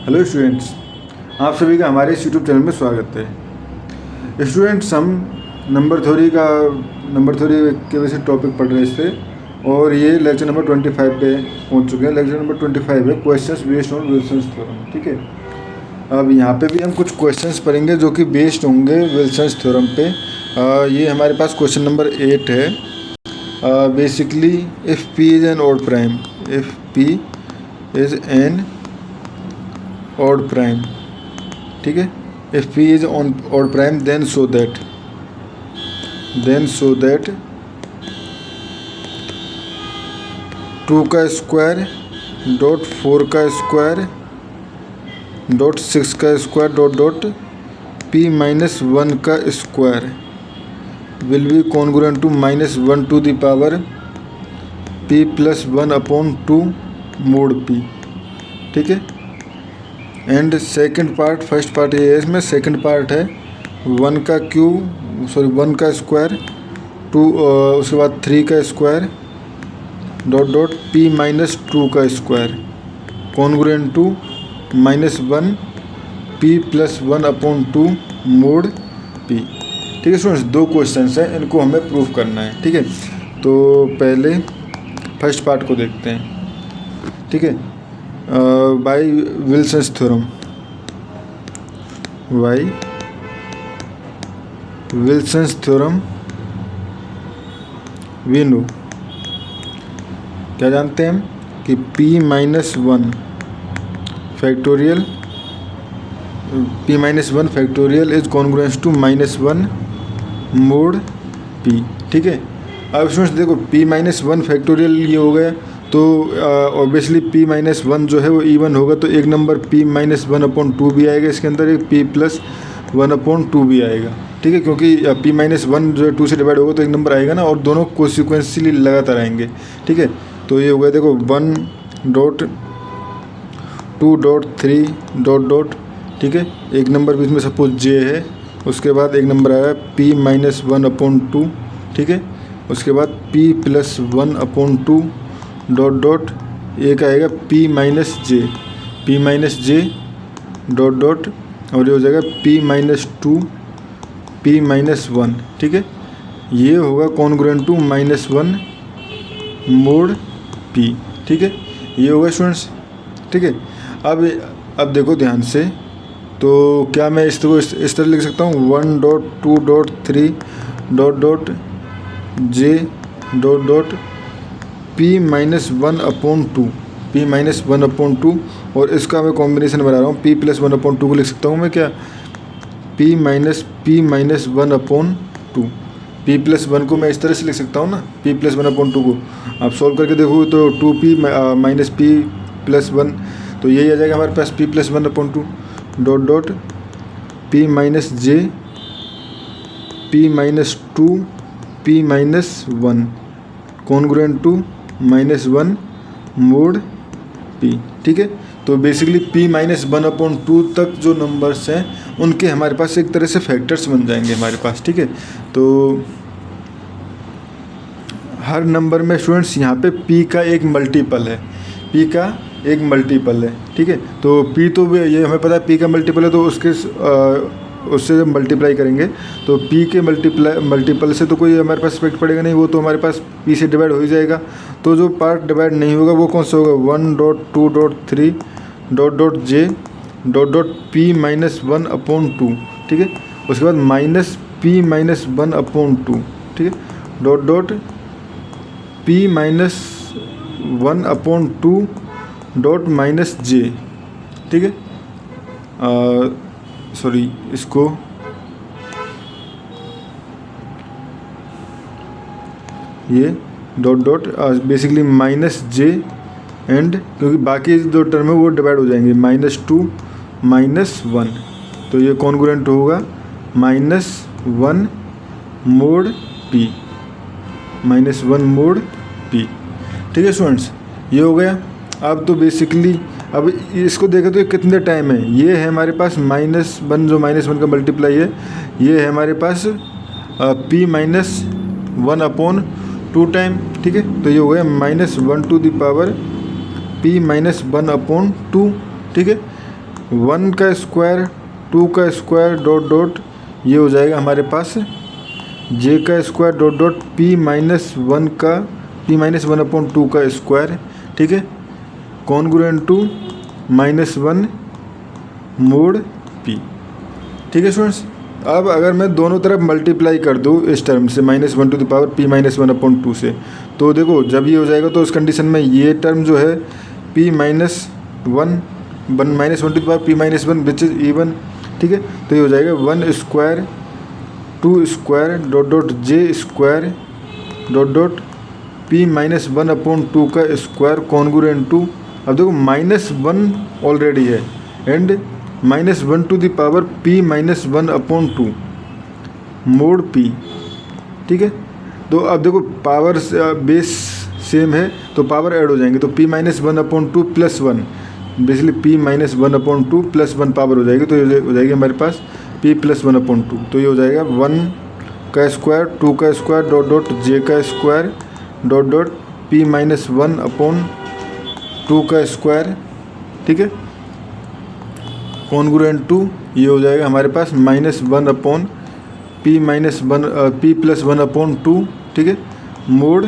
Hello students, आप सभी का हमारे इस यूट्यूब चैनल में स्वागत है। स्टूडेंट्स, हम नंबर थ्योरी के वजह से टॉपिक पढ़ रहे थे और ये लेक्चर नंबर 25 पे पहुंच चुके हैं। लेक्चर नंबर 25 है questions based on Wilson's theorem. ठीक है, अब यहाँ पे भी हम कुछ क्वेश्चंस पढ़ेंगे जो कि बेस्ड होंगे विल्सन्स थ्योरम पे। ये हमारे पास क्वेश्चन नंबर 8 है। Basically if P is an odd prime, if P is an odd prime, ठीक है, if P is on odd prime then show that 2 का स्क्वायर डॉट 4 का स्क्वायर डॉट 6 का square dot dot P minus 1 का square will be congruent to -1 to the power P plus 1 upon 2 mod P। ठीक है, and second part, first part ये है, इसमें second part है 1 का स्क्वायर 2 उसके बाद 3 का square dot dot P minus 2 का square congruent to -1 P plus 1 upon 2 mod P। ठीक है स्टूडेंट्स, दो क्वेश्चंस हैं, इनको हमें प्रूव करना है। ठीक है, तो पहले फर्स्ट पार्ट को देखते हैं। ठीक है, by Wilson's theorem, by Wilson's theorem we know, क्या जानते हैं हम कि P minus 1 factorial is congruence to -1 mod P। ठीक है, अब स्टूडेंट्स देखो P माइनस 1 फैक्टोरियल ये हो गया तो ऑब्वियसली P माइनस 1 जो है वो इवन होगा, तो एक नंबर P माइनस 1 अपॉन 2 भी आएगा, इसके अंदर एक P प्लस 1 अपॉन 2 भी आएगा। ठीक है, क्योंकि P माइनस 1 जो है 2 से डिवाइड होगा तो एक नंबर आएगा ना, और दोनों कोसिक्वेंसली लगातार आएंगे। ठीक है, तो ये हो गया देखो 1 डॉट 2 डॉट 3 डॉट डॉट। ठीक है, एक नंबर बीच में सपोज J है, उसके बाद एक नंबर आया P माइनस 1 अपॉन 2। ठीक है, उसके बाद P plus 1 upon 2 dot dot एक आएगा P minus J dot dot, और ये हो जाएगा P माइनस 2 P माइनस 1। ठीक है, ये होगा कॉन्ग्रुएंट टू -1 मोड P। ठीक है, ये होगा स्टूडेंट्स। ठीक है, अब देखो ध्यान से, तो क्या मैं इस तरह लिख सकता हूँ 1 dot 2 dot 3 dot dot J dot dot P minus 1 upon 2, और इसका मैं कॉम्बिनेशन बना रहा हूँ P प्लस 1 अपॉन 2 को लिख सकता हूँ मैं क्या P minus 1 upon 2। P plus 1 को मैं इस तरह से लिख सकता हूँ ना, P प्लस 1 अपॉन 2 को आप सॉल्व करके देखो तो 2P माइनस P प्लस 1, तो यही आ जाएगा हमारे पास P plus 1 upon 2 dot dot P minus J P minus 2 P minus 1 congruent to -1 mod P। ठीक है, तो बेसिकली P माइनस 1 अपॉन 2 तक जो नंबर्स हैं उनके हमारे पास एक तरह से फैक्टर्स बन जाएंगे हमारे पास। ठीक है, तो हर नंबर में स्टूडेंट्स यहाँ पे P का एक मल्टीपल है, ठीक है, तो P तो ये हमें पता है P का मल्टीपल है, तो उससे जब मल्टीप्लाई करेंगे तो P के मल्टीपल से तो कोई हमारे पास इफेक्ट पड़ेगा नहीं, वो तो हमारे पास P से डिवाइड हो ही जाएगा। तो जो पार्ट डिवाइड नहीं होगा वो कौन सा होगा 1 dot 2 dot 3 dot dot J dot dot P minus 1 upon 2। ठीक है, उसके बाद माइनस P माइनस 1 अपॉन 2। ठीक है, dot dot P minus 1 upon 2 dot minus J। ठीक है, सॉरी इसको ये dot dot basically minus J and, क्योंकि बाकी जो टर्म है वो डिवाइड हो जाएंगे -2 -1, तो ये कॉन्ग्रुएंट होगा -1 मोड P, -1 मोड P। ठीक है स्टूडेंट्स, ये हो गया। अब तो बेसिकली अब इसको देखें तो कितने टाइम है, ये है हमारे पास -1, जो -1 का मल्टीप्लाई है, ये है हमारे पास P माइनस 1 अपॉन 2 टाइम। ठीक है, तो ये हो गया -1 to the power P minus 1 upon 2। ठीक है, 1 का स्क्वायर 2 का स्क्वायर डॉट डॉट ये हो जाएगा हमारे पास j का square dot dot p minus 1 का p-1/2 का स्क्वायर, ठीक है, कॉन्ग्रुएंट टू -1 मोड p, ठीक है स्टूडेंट्स। अब अगर मैं दोनों तरफ मल्टीप्लाई कर दूँ इस टर्म से -1 टू द पावर p-1/2 से, तो देखो जब ये हो जाएगा तो उस कंडीशन में ये टर्म जो है p-1 -1 to the power p-1 which is even, ठीक है, तो ये हो जाएगा 1 square 2 square dot dot j square dot dot p-1/2 का स्क्वायर कॉन्ग्रुएंट टू, अब देखो -1 ऑलरेडी है and -1 to the power p-1/2 mod p, ठीक है। तो अब देखो पावर बेस सेम है तो पावर ऐड हो जाएंगे, तो p-1/2 plus 1, basically p-1/2 plus 1 power हो जाएगी, तो ये हो जाएगी हमारे पास p+1/2, तो ये हो जाएगा 1 का स्क्वायर 2 का स्क्वायर डॉट डॉट j का स्क्वायर डॉट डॉट p-1/2 का स्क्वायर, ठीक है, कॉन्ग्रुएंट टू ये हो जाएगा हमारे पास -1 p+1/2, ठीक है, मोड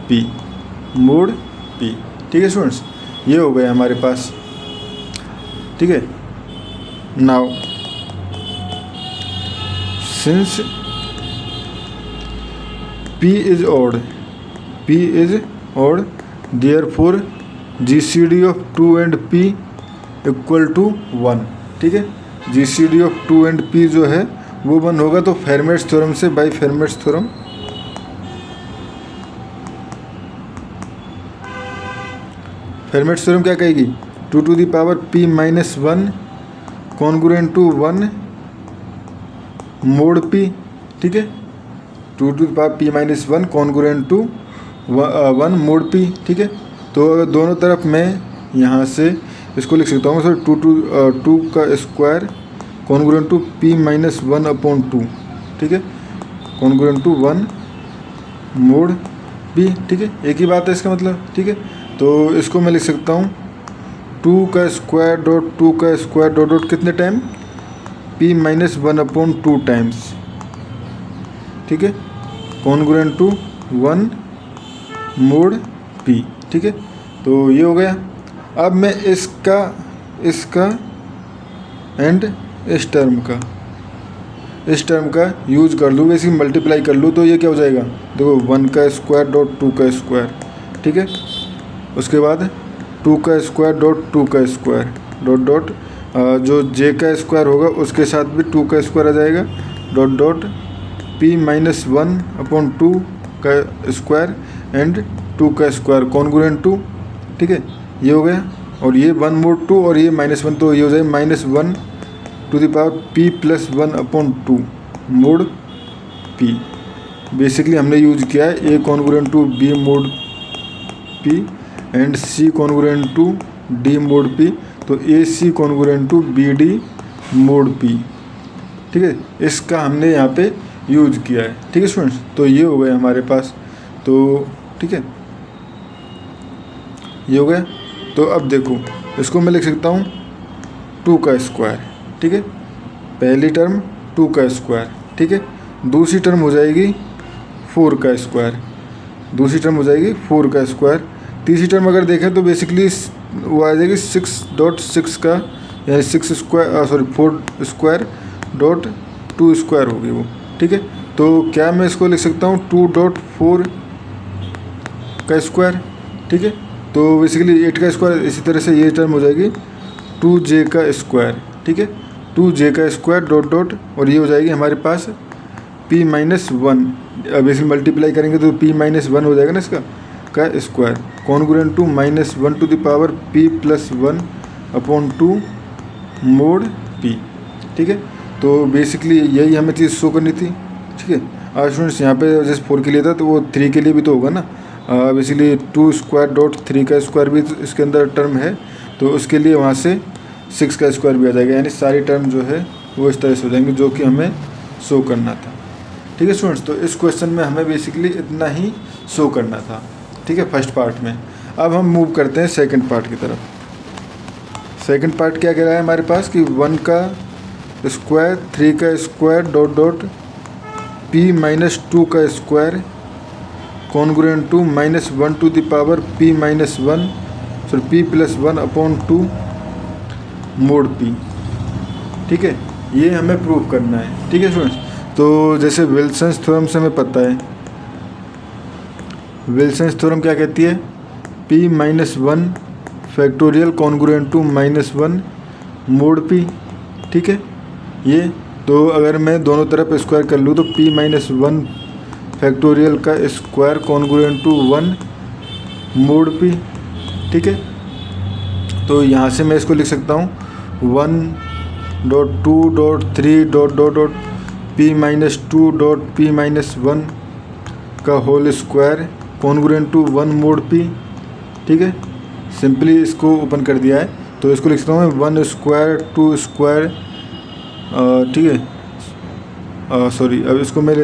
p, ठीक है स्टूडेंट्स, ये हो गया हमारे पास, ठीक है। Now since p is odd therefore GCD of 2 and p equal to 1, ठीक है, GCD ऑफ 2 एंड p जो है वो 1 होगा, तो फेरमेट्स थ्योरम से बाय फेरमेट्स थ्योरम क्या कहेगी 2 to the power p-1 congruent to 1 mod p, ठीक है, 2 to the power p-1 congruent to 1 mod p, ठीक है। तो अगर दोनों तरफ मैं यहाँ से इसको लिख सकता हूँ सर 2 का स्क्वायर कॉन्ग्रुएंट टू p-1/2, ठीक है, कॉन्ग्रुएंट टू 1 मोड p, ठीक है, एक ही बात है इसका मतलब, ठीक है। तो इसको मैं लिख सकता हूँ 2 का स्क्वायर डॉट 2 का स्क्वायर डॉट डॉट कितने टाइम p-1/2 टाइम्स, ठीक है, कॉन्ग्रुएंट टू 1 मोड p, ठीक है। तो ये हो गया। अब मैं इसका एंड इस टर्म का यूज कर लूँ, वैसे मल्टीप्लाई कर लूँ, तो ये क्या हो जाएगा, देखो 1 का स्क्वायर डॉट 2 का स्क्वायर, ठीक है, उसके बाद 2 का स्क्वायर डॉट 2 का स्क्वायर डॉट डॉट जो j का स्क्वायर होगा उसके साथ भी 2 का स्क्वायर आ जाएगा डॉट डॉट p-1/2 का स्क्वायर एंड 2 का स्क्वायर कॉन्ग्रुएंट टू, ठीक है, ये हो गया। और ये 1 मोड 2 और ये -1, तो ये हो जाए -1 to the power p+1/2 mod p। Basically हमने यूज किया है a congruent to b mod p and c congruent to d mod p, तो ac congruent to bd mod p, ठीक है, इसका हमने यहाँ पे यूज किया है, ठीक है स्टूडेंट्स। तो ये हो गया हमारे पास, तो ठीक है, ये हो गया। तो अब देखो इसको मैं लिख सकता हूँ 2 का स्क्वायर, ठीक है, पहली टर्म 2 का स्क्वायर, ठीक है, दूसरी टर्म हो जाएगी 4 का स्क्वायर, दूसरी टर्म हो जाएगी 4 का स्क्वायर, तीसरी टर्म अगर देखें तो बेसिकली वो आ जाएगी 6.6 का, यानी 4 स्क्वायर डॉट 2 स्क्वायर होगी वो, ठीक है। तो क्या मैं इसको लिख सकता हूँ 2.4 का स्क्वायर, ठीक है, तो बेसिकली 8 का स्क्वायर, इसी तरह से ये टर्म हो जाएगी 2j का स्क्वायर, ठीक है, 2j का स्क्वायर डॉट डॉट, और ये हो जाएगी हमारे पास p-1, बेसिकली मल्टीप्लाई करेंगे तो p-1 हो जाएगा ना इसका का square congruent to -1 to the power p+1/2 mod p, ठीक है। तो बेसिकली यही हमें चीज़ शो करनी थी, ठीक है। आज स्टूडेंट्स यहाँ पे जैसे 4 के लिए था तो वो 3 के लिए भी तो होगा ना, बेसिकली 2 स्क्वायर डॉट 3 का स्क्वायर भी इसके अंदर टर्म है, तो उसके लिए वहाँ से 6 का स्क्वायर भी आ जाएगा, यानी सारी टर्म जो है वो इस तरह से हो जाएंगे जो कि हमें शो करना था, ठीक है स्टूडेंट्स। तो इस क्वेश्चन में हमें बेसिकली इतना ही शो करना था, ठीक है, फर्स्ट पार्ट में। अब हम मूव करते हैं सेकंड पार्ट की तरफ। सेकंड पार्ट क्या कह रहा है हमारे पास कि 1 का स्क्वायर 3 का square dot dot p minus 2 का square congruent to -1 to the power p minus 1 sorry p plus 1 upon 2 mod p। ठीक है, ये हमें प्रूव करना है। ठीक है स्टूडेंट्स, तो जैसे विल्सन्स थ्योरम से हमें पता है, विल्सन्स थ्योरम क्या कहती है, p minus 1 factorial congruent to -1 mod p। ठीक है, ये तो अगर मैं दोनों तरफ स्क्वायर कर लूँ तो p माइनस 1 फैक्टोरियल का square congruent to 1 mod p। ठीक है, तो यहाँ से मैं इसको लिख सकता हूँ 1.2.3 p माइनस 2 p माइनस 1 का whole square congruent to 1 mod p। ठीक है, सिंपली इसको ओपन कर दिया है तो इसको लिख सकता हूँ 1 स्क्वायर 2 स्क्वायर। ठीक है, सॉरी, अब इसको मैं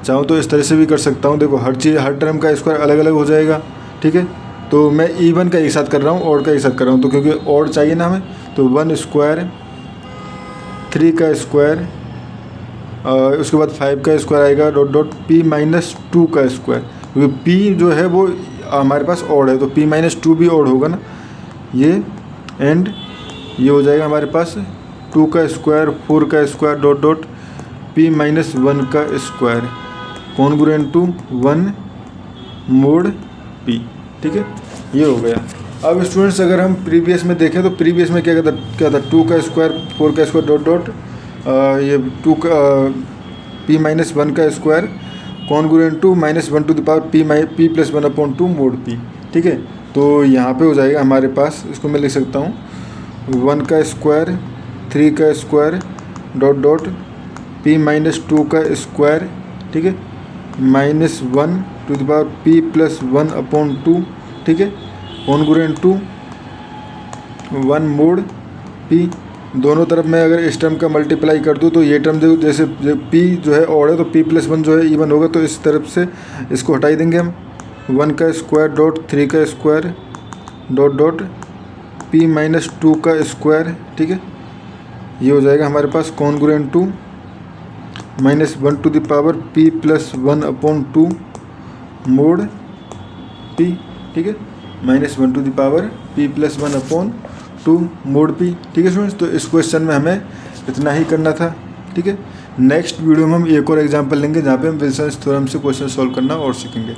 चाहूँ तो इस तरह से भी कर सकता हूँ। देखो, हर चीज़ हर टर्म का स्क्वायर अलग अलग हो जाएगा। ठीक है, तो मैं इवन का एक साथ कर रहा हूँ, ऑड का एक साथ कर रहा हूँ, तो क्योंकि ऑड चाहिए ना हमें, तो 1 स्क्वायर 3 का स्क्वायर, उसके बाद 5 का स्क्वायर आएगा डॉट डॉट p माइनस 2 का स्क्वायर, क्योंकि p जो है वो हमारे पास ऑड है तो p माइनस 2 भी ऑड होगा ना ये, एंड ये हो जाएगा हमारे पास 2 का स्क्वायर 4 का square dot dot p minus 1 का square congruent to 1 mod p। ठीक है, ये हो गया। अब स्टूडेंट्स अगर हम प्रीवियस में देखें तो प्रीवियस में क्या था 2 का स्क्वायर 4 का स्क्वायर डॉट डॉट ये 2 का p माइनस 1 का square congruent to -1 to the power p plus 1 upon 2 mod p। ठीक है, तो यहाँ पे हो जाएगा हमारे पास, इसको मैं लिख सकता हूँ 1 का स्क्वायर 3 का square dot dot p minus 2 का स्क्वायर। ठीक है, -1 to the power p plus 1 upon 2। ठीक है, कॉन्ग्रुएंट टू 1 मोड p। दोनों तरफ मैं अगर इस टर्म का मल्टीप्लाई कर दूँ तो ये टर्म जो जैसे p जो है ऑड है तो p प्लस 1 जो है इवन होगा, तो इस तरफ से इसको हटा ही देंगे हम। 1 का स्क्वायर डॉट 3 का square dot dot p minus 2 का स्क्वायर। ठीक है, ये हो जाएगा हमारे पास congruent to -1 to the power p plus 1 upon 2 mod p। ठीक है, -1 to the power p plus 1 upon 2 mod p। ठीक है स्टूडेंट्स, तो इस क्वेश्चन में हमें इतना ही करना था। ठीक है, नेक्स्ट वीडियो में हम एक और एग्जांपल लेंगे जहाँ पे हम विल्सन्स थ्योरम से क्वेश्चन सॉल्व करना और सीखेंगे।